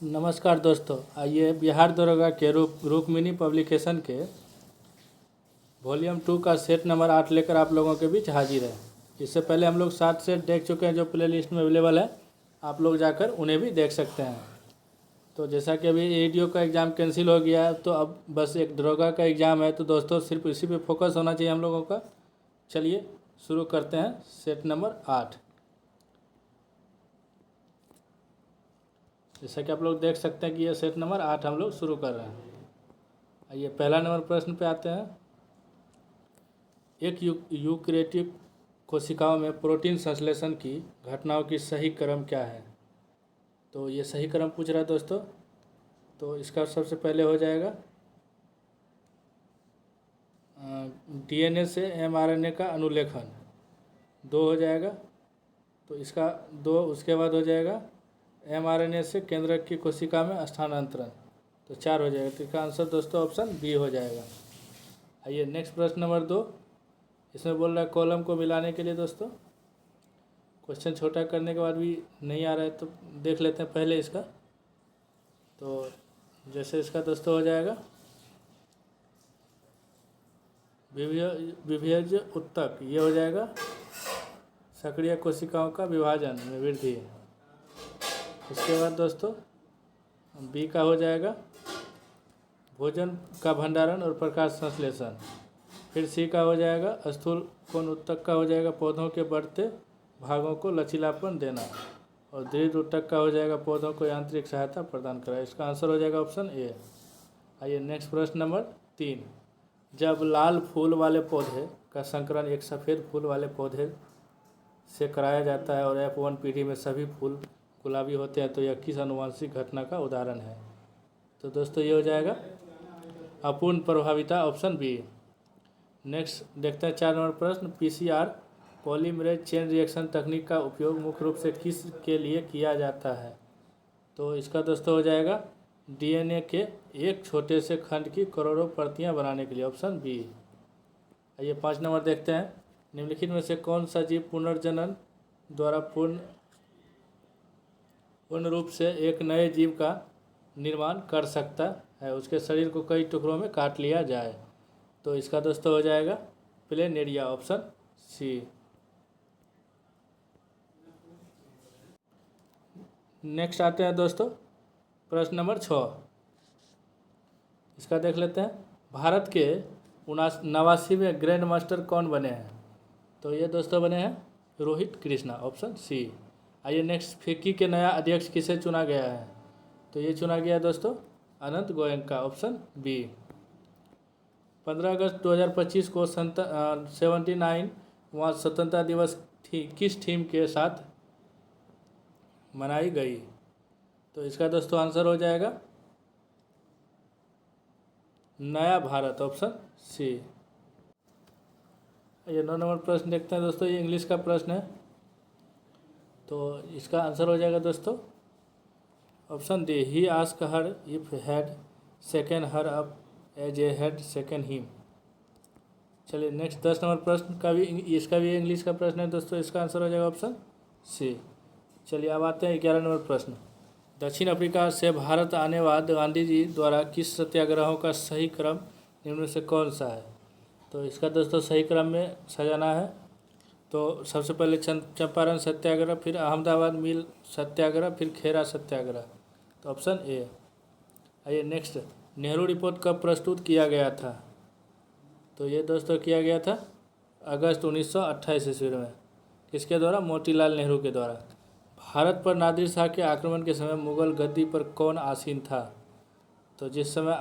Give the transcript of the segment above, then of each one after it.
नमस्कार दोस्तों, आइए बिहार दरोगा के रुक्मिणी पब्लिकेशन के वॉल्यूम 2 का सेट नंबर 8 लेकर आप लोगों के बीच हाजिर है। इससे पहले हम लोग 7 सेट देख चुके हैं जो प्ले लिस्ट में अवेलेबल है, आप लोग जाकर उन्हें भी देख सकते हैं। तो जैसा कि अभी एडीओ का एग्ज़ाम कैंसिल हो गया है, तो अब बस एक दरोगा का एग्ज़ाम है, तो दोस्तों सिर्फ इसी पे फोकस होना चाहिए हम लोगों का। चलिए शुरू करते हैं सेट नंबर 8। जैसा कि आप लोग देख सकते हैं कि ये सेट नंबर 8 हम लोग शुरू कर रहे हैं। आइए पहला नंबर प्रश्न पे आते हैं। एक यूकेरियोटिक कोशिकाओं में प्रोटीन संश्लेषण की घटनाओं की सही क्रम क्या है? तो ये सही क्रम पूछ रहा है दोस्तों। तो इसका सबसे पहले हो जाएगा डीएनए से एमआरएनए का अनुलेखन, 2 हो जाएगा। तो इसका 2, उसके बाद हो जाएगा एमआरएनए से केंद्रक की कोशिका में स्थानांतरण, तो 4 हो जाएगा। तो इसका आंसर दोस्तों ऑप्शन बी हो जाएगा। आइए नेक्स्ट प्रश्न नंबर 2। इसमें बोल रहा है कॉलम को मिलाने के लिए दोस्तों, क्वेश्चन छोटा करने के बाद भी नहीं आ रहा है तो देख लेते हैं पहले इसका। तो जैसे इसका दोस्तों हो जाएगा विभेज्य उत्तक, ये हो जाएगा सक्रिय कोशिकाओं का विभाजन में वृद्धि। उसके बाद दोस्तों बी का हो जाएगा भोजन का भंडारण और प्रकाश संश्लेषण। फिर सी का हो जाएगा स्थूल कोण उत्तक का हो जाएगा पौधों के बढ़ते भागों को लचीलापन देना। और दृढ़ उत्तक का हो जाएगा पौधों को यांत्रिक सहायता प्रदान करा। इसका आंसर हो जाएगा ऑप्शन ए। आइए नेक्स्ट प्रश्न नंबर 3। जब लाल फूल वाले पौधे का संकरण एक सफ़ेद फूल वाले पौधे से कराया जाता है और F1 पीढ़ी में सभी फूल गुलाबी होते हैं, तो यह किस आनुवंशिक घटना का उदाहरण है? तो दोस्तों ये हो जाएगा अपूर्ण प्रभाविता, ऑप्शन बी। नेक्स्ट देखते हैं 4 नंबर प्रश्न। पीसीआर पॉलीमरेज चेन रिएक्शन तकनीक का उपयोग मुख्य रूप से किस के लिए किया जाता है? तो इसका दोस्तों हो जाएगा डीएनए के एक छोटे से खंड की करोड़ों प्रतियां बनाने के लिए, ऑप्शन बी। आइए 5 नंबर देखते हैं। निम्नलिखित में से कौन सा जीव पुनर्जनन द्वारा पूर्ण रूप से एक नए जीव का निर्माण कर सकता है? उसके शरीर को कई टुकड़ों में काट लिया जाए। तो इसका दोस्तों हो जाएगा प्लेनेरिया, ऑप्शन सी। नेक्स्ट आते हैं दोस्तों प्रश्न नंबर 6। इसका देख लेते हैं। भारत के 89वें ग्रैंड मास्टर कौन बने हैं? तो ये दोस्तों बने हैं रोहित कृष्णा, ऑप्शन सी। आइए नेक्स्ट फिक्की के नया अध्यक्ष किसे चुना गया है? तो ये चुना गया दोस्तों अनंत गोयनका, ऑप्शन बी। 15 अगस्त 2025 को 79वां स्वतंत्रता दिवस किस थीम के साथ मनाई गई? तो इसका दोस्तों आंसर हो जाएगा नया भारत, ऑप्शन सी। ये 9 नंबर प्रश्न देखते हैं दोस्तों। ये इंग्लिश का प्रश्न है, तो इसका आंसर हो जाएगा दोस्तों option D. He ask her if had second her up as a had second him. चलिए नेक्स्ट 10 नंबर प्रश्न का भी इसका भी इंग्लिश का प्रश्न है दोस्तों। इसका आंसर हो जाएगा ऑप्शन सी। चलिए अब आते हैं 11 नंबर प्रश्न। दक्षिण अफ्रीका से भारत आने बाद गांधी जी द्वारा किस सत्याग्रहों का सही क्रम निम्न में से कौन सा है? तो इसका दोस्तों सही क्रम में सजाना है। तो सबसे पहले चंपारण सत्याग्रह, फिर अहमदाबाद मिल सत्याग्रह, फिर खेरा सत्याग्रह, तो ऑप्शन ए। आइए नेक्स्ट, नेहरू रिपोर्ट कब प्रस्तुत किया गया था? तो ये दोस्तों किया गया था अगस्त 1928 ईस्वी में। किसके द्वारा? मोतीलाल नेहरू के द्वारा। भारत पर नादिर शाह के आक्रमण के समय मुगल गद्दी पर कौन आसीन था? तो जिस समय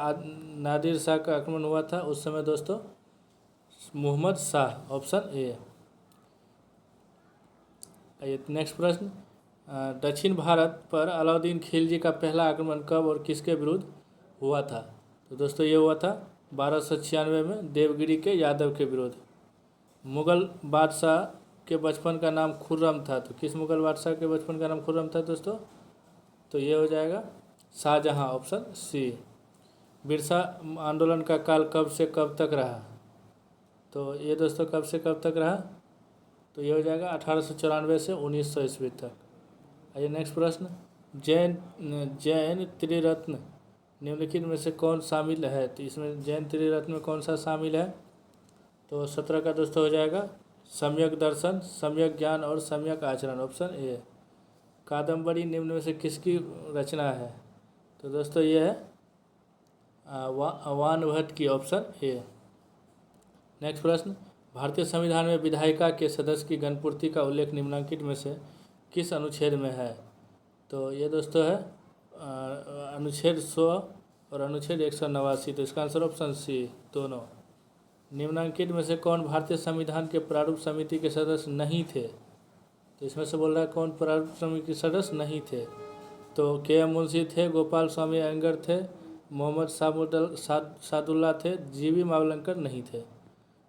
नादिर शाह का आक्रमण हुआ था उस समय दोस्तों मोहम्मद शाह, ऑप्शन ए। आइए नेक्स्ट प्रश्न। दक्षिण भारत पर अलाउद्दीन खिलजी का पहला आक्रमण कब और किसके विरुद्ध हुआ था? तो दोस्तों ये हुआ था 1296 में देवगिरी के यादव के विरुद्ध। मुगल बादशाह के बचपन का नाम खुर्रम था, तो किस मुगल बादशाह के बचपन का नाम खुर्रम था दोस्तों? तो ये हो जाएगा शाहजहां, ऑप्शन सी। बिरसा आंदोलन का काल कब से कब तक रहा? तो ये दोस्तों कब से कब तक रहा? तो ये हो जाएगा 1894 से 1900 ईस्वी तक। आइए नेक्स्ट प्रश्न। जैन जैन त्रिरत्न निम्नलिखित में से कौन शामिल है? तो इसमें जैन त्रिरत्न में कौन सा शामिल है? तो 17 का दोस्तों हो जाएगा सम्यक दर्शन, सम्यक ज्ञान और सम्यक आचरण, ऑप्शन ए। कादम्बरी निम्न में से किसकी रचना है? तो दोस्तों ये है वान भट्ट की, ऑप्शन ए। नेक्स्ट प्रश्न, भारतीय संविधान में विधायिका के सदस्य की गणपूर्ति का उल्लेख निम्नलिखित में से किस अनुच्छेद में है? तो ये दोस्तों है अनुच्छेद 100 और अनुच्छेद 189। तो इसका आंसर ऑप्शन सी दोनों। निम्नलिखित में से कौन भारतीय संविधान के प्रारूप समिति के सदस्य नहीं थे? तो इसमें से बोल रहा है कौन प्रारूप समिति के सदस्य नहीं थे? तो के.एम. मुंशी थे, गोपाल स्वामी अयंगर थे, मोहम्मद सादुल्ला थे, जी.वी. मावलंकर नहीं थे।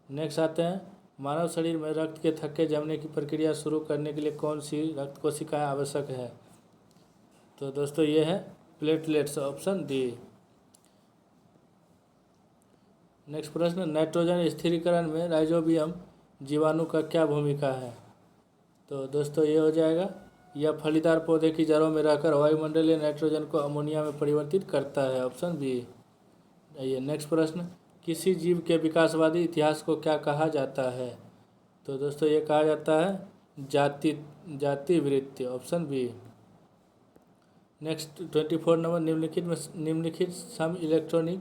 नेक्स्ट आते हैं, मानव शरीर में रक्त के थक्के जमने की प्रक्रिया शुरू करने के लिए कौन सी रक्त कोशिकाएं आवश्यक है? तो दोस्तों ये है प्लेटलेट्स, ऑप्शन डी। नेक्स्ट प्रश्न, नाइट्रोजन स्थिरीकरण में राइजोबियम जीवाणु का क्या भूमिका है? तो दोस्तों ये हो जाएगा, यह फलीदार पौधे की जड़ों में रहकर वायुमंडलीय नाइट्रोजन को अमोनिया में परिवर्तित करता है, ऑप्शन बी। आइए नेक्स्ट प्रश्न, किसी जीव के विकासवादी इतिहास को क्या कहा जाता है? तो दोस्तों ये कहा जाता है जाति वृत्ति, ऑप्शन बी। नेक्स्ट 24 नंबर, निम्नलिखित सम इलेक्ट्रॉनिक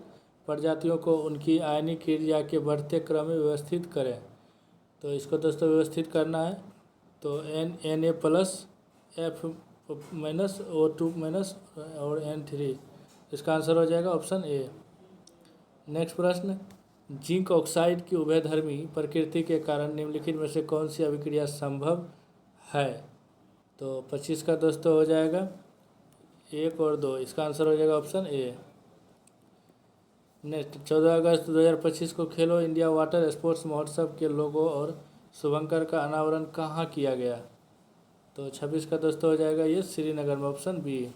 प्रजातियों को उनकी आयनिक क्रिया के बढ़ते क्रम में व्यवस्थित करें। तो इसको दोस्तों व्यवस्थित करना है, तो Na plus F minus O2 minus और N3, इसका आंसर हो जाएगा ऑप्शन ए। नेक्स्ट प्रश्न, जिंक ऑक्साइड की उभयधर्मी प्रकृति के कारण निम्नलिखित में से कौन सी अभिक्रिया संभव है? तो 25 का दोस्तों हो जाएगा 1 और 2, इसका आंसर हो जाएगा ऑप्शन ए। नेक्स्ट, 14 अगस्त 2025 को खेलो इंडिया वाटर स्पोर्ट्स महोत्सव के लोगो और शुभंकर का अनावरण कहाँ किया गया? तो 26 का दोस्तों हो जाएगा ये श्रीनगर में, option B.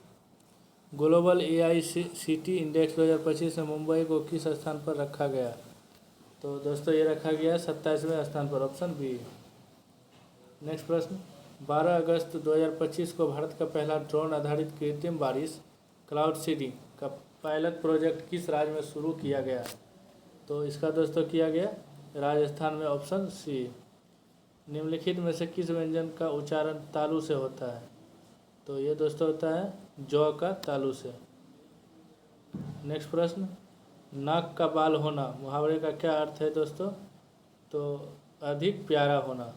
Global AICTE index 2025 में मुंबई को किस स्थान पर रखा गया? तो दोस्तों ये रखा गया है 27वें स्थान पर, ऑप्शन बी। नेक्स्ट प्रश्न, 12 अगस्त 2025 को भारत का पहला ड्रोन आधारित कृत्रिम बारिश क्लाउड सीडिंग का पायलट प्रोजेक्ट किस राज्य में शुरू किया गया? तो इसका दोस्तों किया गया राजस्थान में, ऑप्शन सी। निम्नलिखित में से किस व्यंजन का उच्चारण तालु से होता है? तो ये दोस्तों होता है जौ का तालु से। नेक्स्ट प्रश्न, नाक का बाल होना मुहावरे का क्या अर्थ है दोस्तों? तो अधिक प्यारा होना।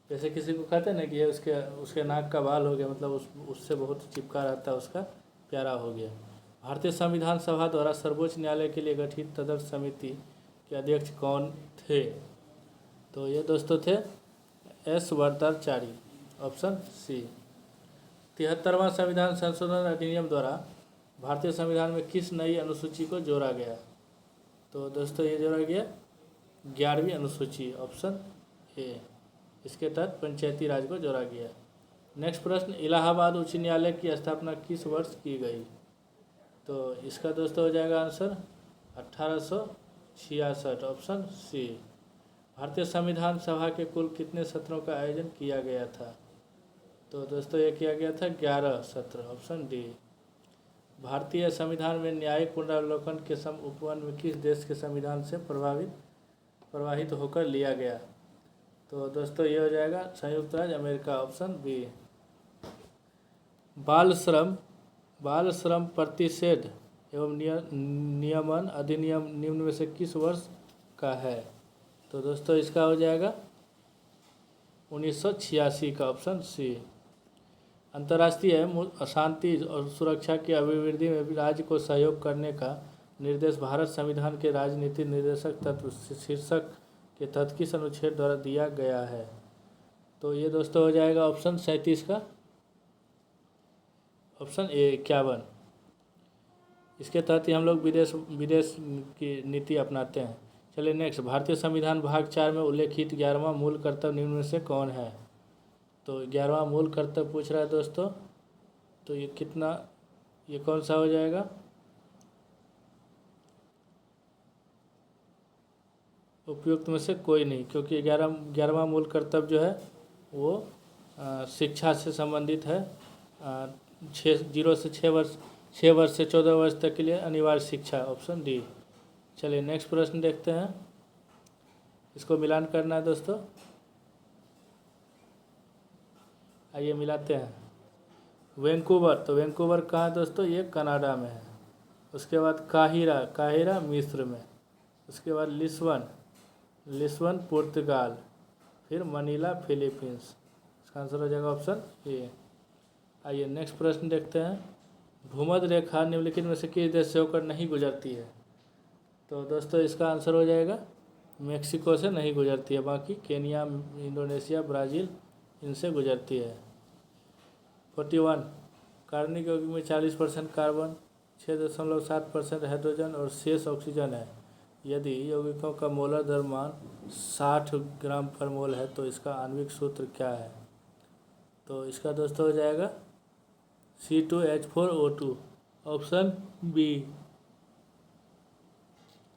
जैसे किसी को कहते हैं ना कि ये उसके नाक का बाल हो गया, मतलब उससे बहुत चिपका रहता है, उसका प्यारा हो गया। भारतीय संविधान सभा द्वारा सर्वोच्च न्यायालय के लिए गठित तदर्थ समिति के अध्यक्ष कौन थे? तो ये दोस्तों थे S. वर्ताचारी, option C. 73वां संविधान संशोधन अधिनियम द्वारा भारतीय संविधान में किस नई अनुसूची को जोड़ा गया? तो दोस्तों ये जोड़ा गया 11वीं अनुसूची, ऑप्शन ए। इसके तहत पंचायती राज को जोड़ा गया। नेक्स्ट प्रश्न, इलाहाबाद उच्च न्यायालय की स्थापना किस वर्ष की गई? तो इसका दोस्तों हो जाएगा आंसर 1866, ऑप्शन सी। भारतीय संविधान सभा के कुल कितने सत्रों का आयोजन किया गया था? तो दोस्तों ये किया गया था 11 सत्र, ऑप्शन डी। भारतीय संविधान में न्यायिक पुनरावलोकन के उपवन किस देश के संविधान से प्रवाहित होकर लिया गया? तो दोस्तों ये हो जाएगा संयुक्त राज्य अमेरिका, ऑप्शन बी। बाल श्रम प्रतिषेध एवं नियमन अधिनियम निम्न में से किस वर्ष का है? तो दोस्तों इसका हो जाएगा 1986 का, ऑप्शन सी। अंतर्राष्ट्रीय शांति और सुरक्षा की अभिवृद्धि में राज्य को सहयोग करने का निर्देश भारत संविधान के राजनीति निर्देशक तत्व शीर्षक के तहत किस अनुच्छेद द्वारा दिया गया है? तो ये दोस्तों हो जाएगा ऑप्शन 37 का, ऑप्शन ए 51। इसके तहत ही हम लोग विदेश की नीति अपनाते हैं। चलिए नेक्स्ट, भारतीय संविधान भाग 4 में उल्लेखित 11वां मूल कर्तव्य निम्न में से कौन है? तो 11वां मूल कर्तव्य पूछ रहा है दोस्तों, तो ये कौन सा हो जाएगा? उपयुक्त में से कोई नहीं, क्योंकि 11वां मूल कर्तव्य जो है वो शिक्षा से संबंधित है। 0 से 6 वर्ष 6 वर्ष से 14 वर्ष तक के लिए अनिवार्य शिक्षा, ऑप्शन डी। चलिए नेक्स्ट प्रश्न देखते हैं, इसको मिलान करना है दोस्तों। आइए मिलाते हैं। वैंकूवर, तो वैंकूवर कहाँ है दोस्तों? ये कनाडा में है। उसके बाद काहिरा मिस्र में। उसके बाद लिस्बन पुर्तगाल। फिर मनीला फिलीपींस। इसका आंसर हो जाएगा ऑप्शन ए। आइए नेक्स्ट प्रश्न देखते हैं। भूमध्य रेखा निम्नलिखित में से किस देश से होकर नहीं गुजरती है? तो दोस्तों इसका आंसर हो जाएगा मेक्सिको से नहीं गुजरती है, बाकी केनिया, इंडोनेशिया, ब्राज़ील इनसे गुजरती है। 41 कार्बनिक यौगिक में 40% कार्बन, 6.7% हाइड्रोजन और शेष ऑक्सीजन है। यदि यौगिकों का मोलर द्रव्यमान 60 ग्राम पर मोल है तो इसका आणविक सूत्र क्या है? तो इसका दोस्तों हो जाएगा C2H4O2, ऑप्शन बी।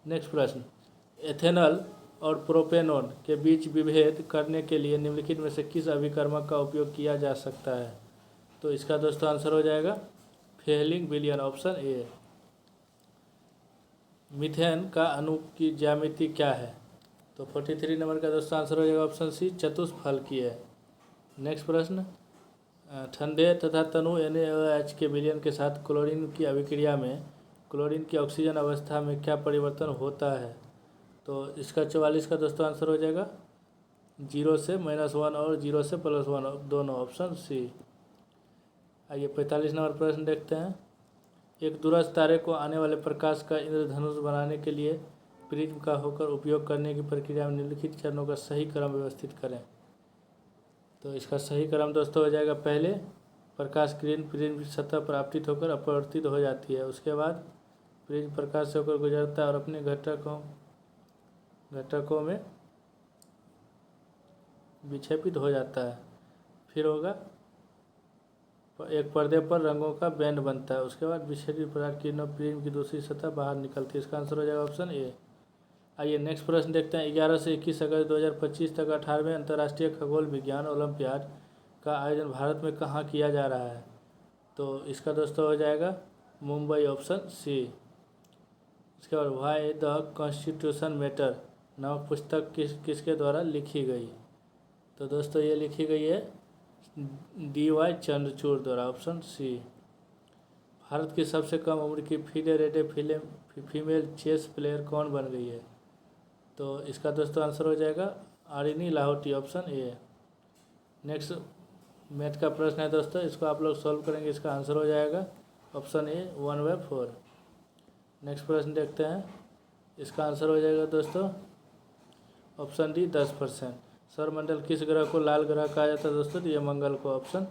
नेक्स्ट प्रश्न, एथेनॉल और प्रोपेनॉन के बीच विभेद करने के लिए निम्नलिखित में से किस अभिकर्मक का उपयोग किया जा सकता है? तो इसका दोस्तों आंसर हो जाएगा फेहलिंग विलयन, ऑप्शन ए। मीथेन का अणु की ज्यामिति क्या है? तो 43 नंबर का दोस्तों आंसर हो जाएगा ऑप्शन सी, चतुष्फलकीय है। नेक्स्ट प्रश्न, ठंडे तथा तनु NaOH के विलयन के साथ क्लोरीन की अभिक्रिया में क्लोरीन की ऑक्सीजन अवस्था में क्या परिवर्तन होता है? तो इसका 44 का दोस्तों आंसर हो जाएगा 0 से -1 और 0 से +1 दोनों, ऑप्शन सी। आइए 45 नंबर प्रश्न देखते हैं। एक दूरस्थ तारे को आने वाले प्रकाश का इंद्रधनुष बनाने के लिए प्रिज्म का होकर उपयोग करने की प्रक्रिया में निम्नलिखित चरणों का सही क्रम व्यवस्थित करें। तो इसका सही क्रम दोस्तों हो जाएगा, पहले प्रकाश किरण प्रिज्म की सतह पर आपतित होकर अपवर्तित हो जाती है। उसके बाद प्रिज्म प्रकाश से होकर गुजरता है और अपने घटकों में विक्षेपित हो जाता है। फिर होगा एक पर्दे पर रंगों का बैंड बनता है। उसके बाद विक्षेपित प्रकाश किरणों प्रिज्म की दूसरी सतह बाहर निकलती है। इसका आंसर हो जाएगा ऑप्शन ए। आइए नेक्स्ट प्रश्न देखते हैं। 11 से 21 अगस्त 2025 तक 18वें अंतर्राष्ट्रीय खगोल विज्ञान ओलंपियाड का आयोजन भारत में कहाँ किया जा रहा है? तो इसका दोस्तों हो जाएगा मुंबई, ऑप्शन सी। इसके बाद व्हाई द कॉन्स्टिट्यूशन मैटर नामक पुस्तक किसके द्वारा लिखी गई? तो दोस्तों ये लिखी गई है DY चंद्रचूड़ द्वारा, ऑप्शन सी। भारत की सबसे कम उम्र की FIDE rated female chess player कौन बन गई है? तो इसका दोस्तों आंसर हो जाएगा Arini Lahoti, option A. Next math का प्रश्न है दोस्तों, इसको आप लोग सॉल्व करेंगे। इसका आंसर हो जाएगा ऑप्शन ए 1/4। नेक्स्ट प्रश्न देखते हैं, इसका आंसर हो जाएगा दोस्तों ऑप्शन डी 10%। सौरमंडल किस ग्रह को लाल ग्रह कहा जाता है दोस्तों? तो ये मंगल को, ऑप्शन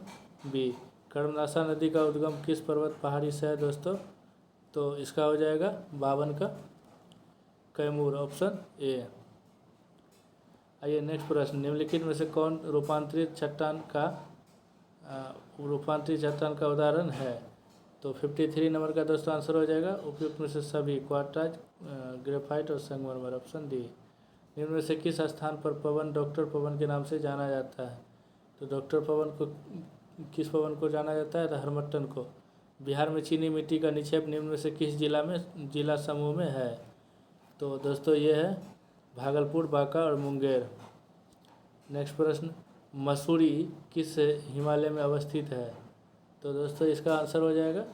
बी। कर्मनाशा नदी का उद्गम किस पर्वत पहाड़ी से है दोस्तों? तो इसका हो जाएगा 52 का कैमूर, ऑप्शन ए। आइए नेक्स्ट प्रश्न, निम्नलिखित में से कौन रूपांतरित चट्टान का उदाहरण है? तो 53 नंबर का दोस्तों आंसर हो जाएगा उपयुक्त में से सभी, क्वार्टाज, ग्रेफाइट और संगमरमर, ऑप्शन डी। निम्न में से किस स्थान पर पवन डॉक्टर पवन के नाम से जाना जाता है? तो डॉक्टर पवन को किस पवन को जाना जाता है? हरमट्टन को। बिहार में चीनी मिट्टी का निक्षेप निम्न में से किस जिला समूह में है? तो दोस्तों ये है भागलपुर, बांका और मुंगेर। नेक्स्ट प्रश्न, मसूरी किस हिमालय में अवस्थित है? तो दोस्तों इसका आंसर हो जाएगा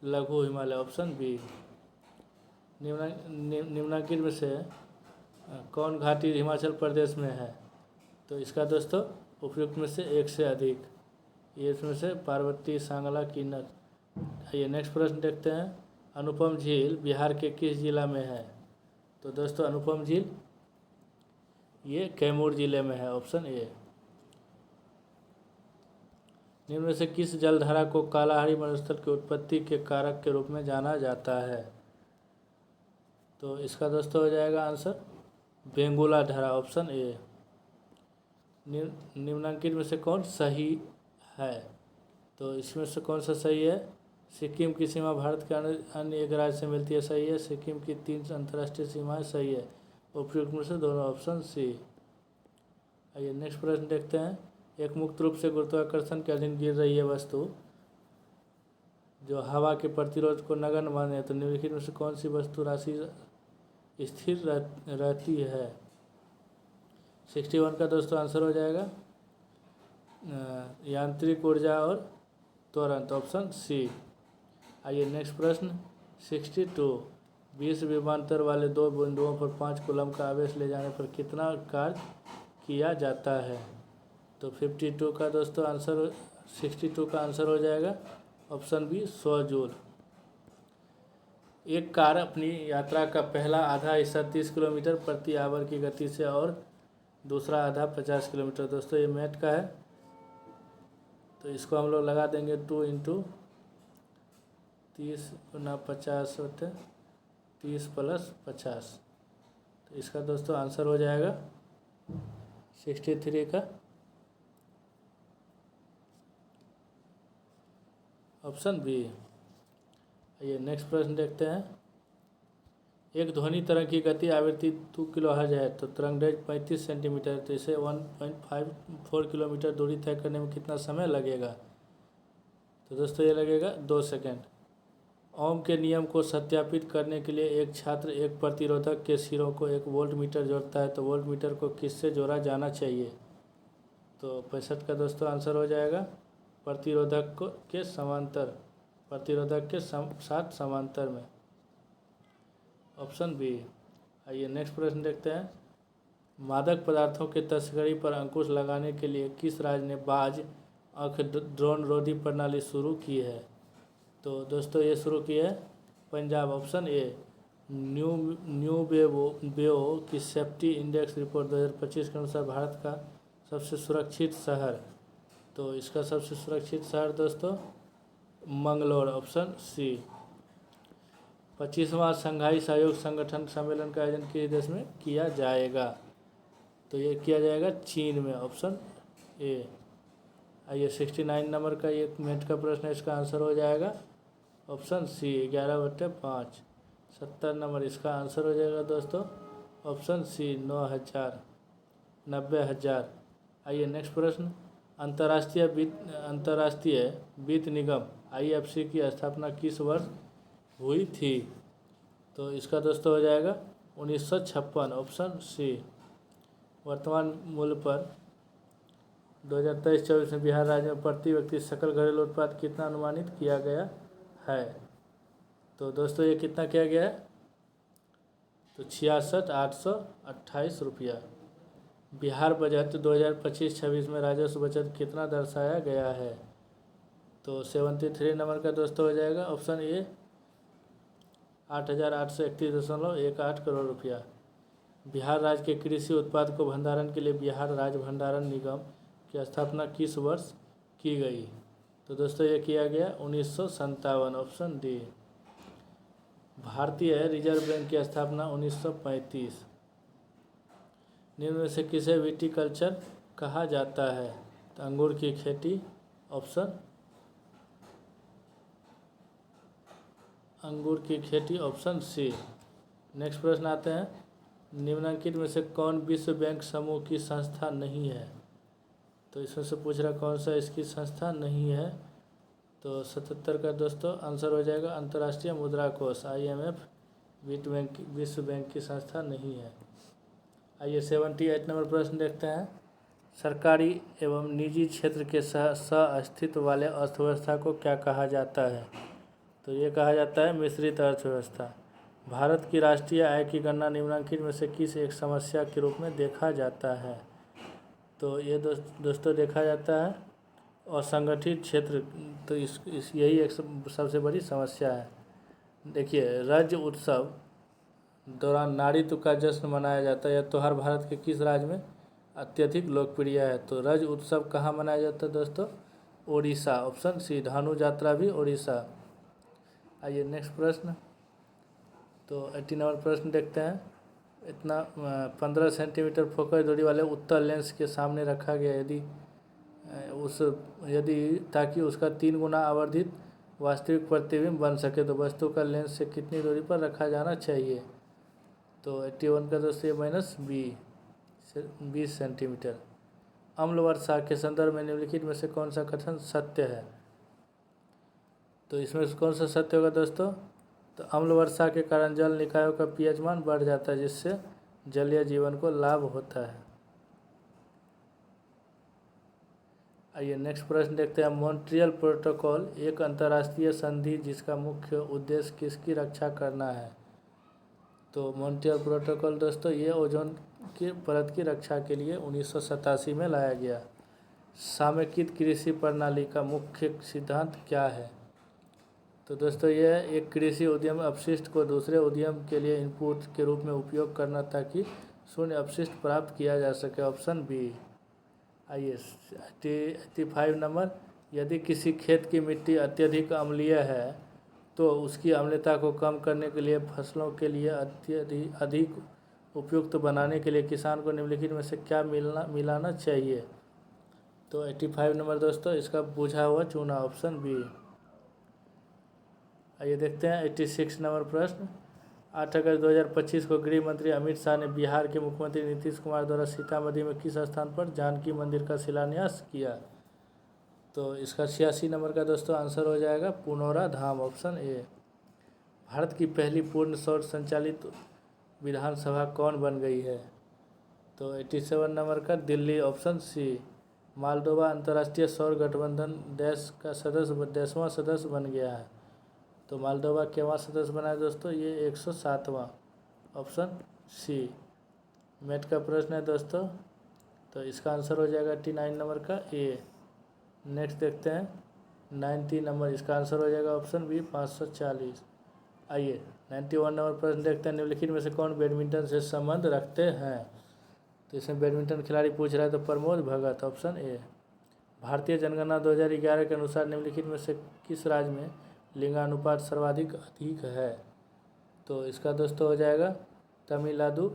लघु हिमालय, ऑप्शन बी। निम्नलिखित में से कौन घाटी हिमाचल प्रदेश में है? तो इसका दोस्तों उपयुक्त में से एक से अधिक, ये इसमें से पार्वती, सांगला, किन्नर। आइए नेक्स्ट प्रश्न देखते हैं। अनुपम झील बिहार के किस जिला में है? तो दोस्तों अनुपम झील ये कैमूर जिले में है, ऑप्शन ए। निम्न में से किस जलधारा को कालाहारी मरुस्थल की उत्पत्ति के कारक के रूप में जाना जाता है? तो इसका दोस्तों हो जाएगा आंसर बेंगुला धारा, ऑप्शन ए। निम्नलिखित में से कौन सही है? तो इसमें से कौन सा सही है? सिक्किम की सीमा भारत के अन्य एक राज्य से मिलती है, सही है। सिक्किम की 3 अंतर्राष्ट्रीय सीमाएं, सही है। उपयुक्त में से दोनों, ऑप्शन सी। आइए नेक्स्ट प्रश्न देखते हैं। एक मुक्त रूप से गुरुत्वाकर्षण के अधीन गिर रही है वस्तु जो हवा के प्रतिरोध को नगण्य माने तो निम्नलिखित में से कौन सी वस्तु राशि स्थिर रहती है। 61 का दोस्तों आंसर हो जाएगा यांत्रिक ऊर्जा और त्वरण, ऑप्शन सी। आइए नेक्स्ट प्रश्न 62। 20 विभवांतर वाले दो बिंदुओं पर 5 कूलम का आवेश ले जाने पर कितना कार्य किया जाता है। तो 52 का दोस्तों आंसर 62 का आंसर हो जाएगा ऑप्शन बी 100 जूल। एक कार अपनी यात्रा का पहला आधा हिस्सा 30 किलोमीटर प्रति आवर की गति से और दूसरा आधा 50 किलोमीटर। दोस्तों ये मैथ का है, तो इसको हम लोग लगा देंगे 2 × 30 × 50 होते 30 + 50। तो इसका दोस्तों आंसर हो जाएगा 63 का ऑप्शन बी। आइए नेक्स्ट प्रश्न देखते हैं। एक ध्वनि तरंग की गति आवृत्ति 2 किलोहर्ट्ज है तो तरंगदैर्घ्य 35 सेंटीमीटर, तो इसे 1.54 किलोमीटर दूरी तय करने में कितना समय लगेगा। तो दोस्तों ये लगेगा 2 सेकेंड। ओम के नियम को सत्यापित करने के लिए एक छात्र एक प्रतिरोधक के सिरों को एक वोल्ट मीटर जोड़ता है तो वोल्ट मीटर को किससे जोड़ा जाना चाहिए। तो 65 का दोस्तों आंसर हो जाएगा प्रतिरोधक के साथ समांतर में, ऑप्शन बी। आइए नेक्स्ट प्रश्न देखते हैं। मादक पदार्थों के तस्करी पर अंकुश लगाने के लिए किस राज्य ने बाज आँख ड्रोन रोधी प्रणाली शुरू की है। तो दोस्तों ये शुरू की है पंजाब, ऑप्शन ए। न्यू बेओ की सेफ्टी इंडेक्स रिपोर्ट 2025 के अनुसार भारत का सबसे सुरक्षित शहर, तो इसका सबसे सुरक्षित शहर दोस्तों मंगलोर, ऑप्शन सी। 25वां शंघाई सहयोग संगठन सम्मेलन का आयोजन किस देश में किया जाएगा। तो ये किया जाएगा चीन में, ऑप्शन ए। आइए 69 नंबर का ये मैथ का प्रश्न है, इसका आंसर हो जाएगा ऑप्शन सी 11/5। 70 नंबर इसका आंसर हो जाएगा दोस्तों ऑप्शन सी 90,000। आइए नेक्स्ट प्रश्न। अंतर्राष्ट्रीय वित्त निगम IFC की स्थापना किस वर्ष हुई थी। तो इसका दोस्तों हो जाएगा 1956, ऑप्शन सी। वर्तमान मूल्य पर 2023-24 में बिहार राज्य में प्रति व्यक्ति सकल घरेलू उत्पाद कितना अनुमानित किया गया है। तो दोस्तों ये कितना किया गया है, तो 66,828 रुपया। बिहार बजट 2025-26 में राजस्व बचत कितना दर्शाया गया है। तो 73 नंबर का दोस्तों हो जाएगा ऑप्शन ए 8,831.18 करोड़ रुपया। बिहार राज्य के कृषि उत्पाद को भंडारण के लिए बिहार राज्य भंडारण निगम की स्थापना किस वर्ष की गई। तो दोस्तों ये किया गया 1957, ऑप्शन डी। भारतीय रिजर्व बैंक की स्थापना 1935। निम्न में से किसे विटीकल्चर कहा जाता है। तो अंगूर की खेती, ऑप्शन सी। नेक्स्ट प्रश्न आते हैं। निम्नलिखित में से कौन विश्व बैंक समूह की संस्था नहीं है। तो इसमें से पूछ रहा कौन सा इसकी संस्था नहीं है। तो 77 का दोस्तों आंसर हो जाएगा अंतर्राष्ट्रीय मुद्रा कोष IMF विश्व बैंक की संस्था नहीं है। आइए 78 नंबर प्रश्न देखते हैं। सरकारी एवं निजी क्षेत्र के सह-अस्तित्व वाले अर्थव्यवस्था को क्या कहा जाता है। तो ये कहा जाता है मिश्रित अर्थव्यवस्था। भारत की राष्ट्रीय आय की गणना निम्नलिखित में से किस एक समस्या के रूप में देखा जाता है। तो ये दोस्तों देखा जाता है असंगठित क्षेत्र, तो यही एक सबसे बड़ी समस्या है। देखिए राज्य उत्सव दौरान नारीत्व का जश्न मनाया जाता है। यह त्यौहार भारत के किस राज्य में अत्यधिक लोकप्रिय है। तो राज्य उत्सव कहाँ मनाया जाता है दोस्तों, ओडिशा, ऑप्शन सी। धानु यात्रा भी ओडिशा। आइए नेक्स्ट प्रश्न। तो 80 नंबर प्रश्न देखते हैं। इतना 15 सेंटीमीटर फोकस दूरी वाले उत्तल लेंस के सामने रखा गया ताकि उसका 3 गुना आवर्धित वास्तविक प्रतिबिंब बन सके तो वस्तु का लेंस से कितनी दूरी पर रखा जाना चाहिए। तो 81 का दोस्तों -20 सेंटीमीटर। अम्ल वर्षा के संदर्भ में निम्नलिखित में से कौन सा कथन सत्य है। तो इसमें से कौन सा सत्य होगा दोस्तों? तो अम्ल वर्षा के कारण जल निकायों का पीएच मान बढ़ जाता है, जिससे जलीय जीवन को लाभ होता है। आइए नेक्स्ट प्रश्न देखते हैं। मॉन्ट्रियल प्रोटोकॉल एक अंतर्राष्ट्रीय संधि जिसका मुख्य उद्देश्य किसकी रक्षा करना है? तो मॉन्ट्रियल प्रोटोकॉल दोस्तों ये ओजोन की परत की रक्षा के लिए 1987 में लाया गया। समेकित कृषि प्रणाली का मुख्य सिद्धांत क्या है? तो दोस्तों यह एक कृषि उद्यम अपशिष्ट को दूसरे उद्यम के लिए इनपुट के रूप में उपयोग करना ताकि शून्य अपशिष्ट प्राप्त किया जा सके। Option B. आइए 85 नंबर। यदि किसी खेत की मिट्टी अत्यधिक अम्लीय है तो उसकी अम्लता को कम करने के लिए फसलों के लिए अधिक उपयुक्त बनाने के लिए किसान को निम्नलिखित में से क्या मिलाना चाहिए? तो 85 नंबर दोस्तों इसका बुझा हुआ चूना। Option B. आइए देखते हैं 86 नंबर प्रश्न। 8 अगस्त 2025 को गृह मंत्री अमित शाह ने बिहार के मुख्यमंत्री नीतीश कुमार द्वारा सीतामढ़ी में किस स्थान पर जानकी मंदिर का शिलान्यास किया? तो इसका 86 नंबर का दोस्तों आंसर हो जाएगा पुनौरा धाम। Option A. भारत की पहली पूर्ण सौर संचालित विधानसभा कौन बन गई है? तो 87 नंबर का दिल्ली। Option C. मालदोवा अंतर्राष्ट्रीय सौर गठबंधन देश का 10वां सदस्य बन गया है। तो मालदोवा केवां सदस्य बना है दोस्तों? ये 107वां। Option C. मैथ का प्रश्न है दोस्तों, तो इसका आंसर हो जाएगा 89 नंबर का ए। नेक्स्ट देखते हैं 90 नंबर। इसका आंसर हो जाएगा ऑप्शन बी 540। आइए 91 नंबर प्रश्न देखते हैं। निम्नलिखित में से कौन बैडमिंटन से संबंध रखते हैं? तो इसमें बैडमिंटन खिलाड़ी पूछ रहा है तो प्रमोद भगत। Option A. भारतीय जनगणना 2011 के अनुसार निम्नलिखित में से किस राज्य में लिंगानुपात सर्वाधिक अधिक है? तो इसका दोस्तों हो जाएगा तमिलनाडु।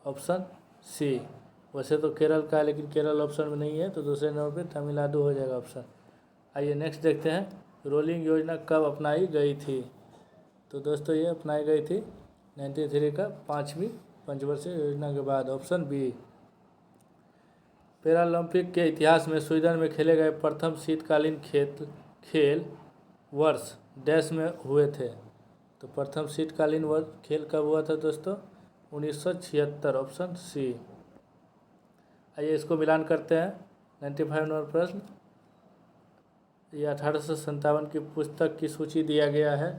Option C. वैसे तो केरल का है लेकिन केरल ऑप्शन में नहीं है, तो दूसरे नंबर पे तमिलनाडु हो जाएगा ऑप्शन। आइए नेक्स्ट देखते हैं रोलिंग योजना कब अपनाई गई थी? तो दोस्तों ये अपनाई गई थी 93 का 5वीं पंचवर्षीय योजना के बाद। Option B. पैरालंपिक के इतिहास में स्वीडन में खेले गए प्रथम शीतकालीन खेल वर्ष डैश में हुए थे? तो प्रथम शीतकालीन खेल कब हुआ था दोस्तों? 1976। Option C. आइए इसको मिलान करते हैं। 95 नंबर प्रश्न। ये 1857 की पुस्तक की सूची दिया गया है,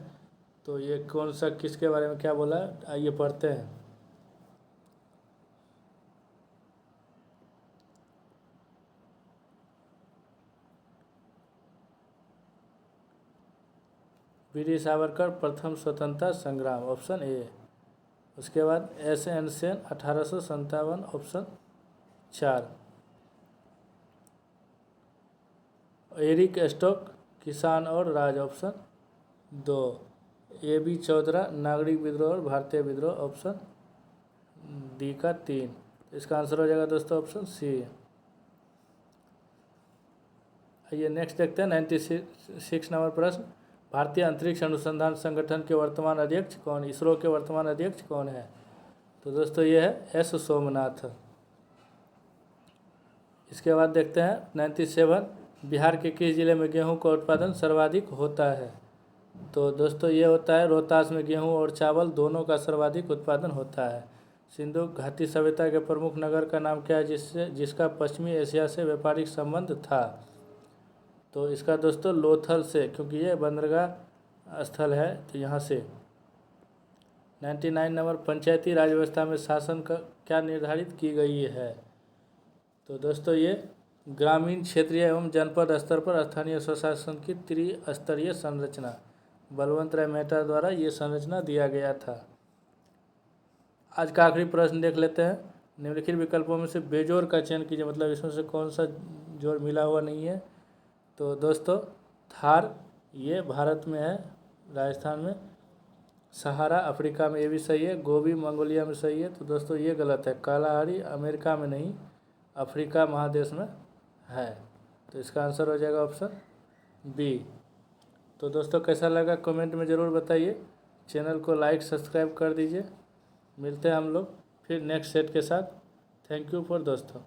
तो ये कौन सा किसके बारे में क्या बोला है? आइए पढ़ते हैं। वीर सावरकर प्रथम स्वतंत्रता संग्राम। Option A. उसके बाद S N. Sen 1857। Option 4। Eric Stokes किसान और राज। ऑप्शन 2। ए.बी. चौधरी नागरिक विद्रोह और भारतीय विद्रोह। ऑप्शन डी का 3। इसका आंसर हो जाएगा दोस्तों ऑप्शन सी। आइए नेक्स्ट देखते हैं 96 नंबर प्रश्न। भारतीय अंतरिक्ष अनुसंधान संगठन के वर्तमान अध्यक्ष कौन? इसरो के वर्तमान अध्यक्ष कौन है? तो दोस्तों ये है एस सोमनाथ। इसके बाद देखते हैं 97। बिहार के किस जिले में गेहूं का उत्पादन सर्वाधिक होता है? तो दोस्तों ये होता है रोहतास में गेहूं और चावल दोनों का सर्वाधिक उत्पादन होता है। सिंधु घाटी सभ्यता के प्रमुख नगर का नाम क्या है जिसका पश्चिमी एशिया से व्यापारिक संबंध था? तो इसका दोस्तों लोथल से, क्योंकि ये बंदरगाह स्थल है, तो यहाँ से। 99 नंबर। पंचायती राज व्यवस्था में शासन का क्या निर्धारित की गई है? तो दोस्तों ये ग्रामीण, क्षेत्रीय एवं जनपद स्तर पर स्थानीय स्वशासन की त्रिस्तरीय संरचना, बलवंत राय मेहता द्वारा ये संरचना दिया गया था। आज का आखिरी प्रश्न देख लेते हैं। निम्नलिखित विकल्पों में से बेजोड़ का चयन कीजिए, मतलब इसमें से कौन सा जोड़ मिला हुआ नहीं है? तो दोस्तों थार ये भारत में है, राजस्थान में। सहारा अफ्रीका में, ये भी सही है। गोबी मंगोलिया में सही है। तो दोस्तों ये गलत है। कालाहारी अमेरिका में नहीं, अफ्रीका महादेश में है। तो इसका आंसर हो जाएगा ऑप्शन बी। तो दोस्तों कैसा लगा कमेंट में ज़रूर बताइए। चैनल को लाइक सब्सक्राइब कर दीजिए। मिलते हैं हम लोग फिर नेक्स्ट सेट के साथ। थैंक यू फॉर दोस्तों।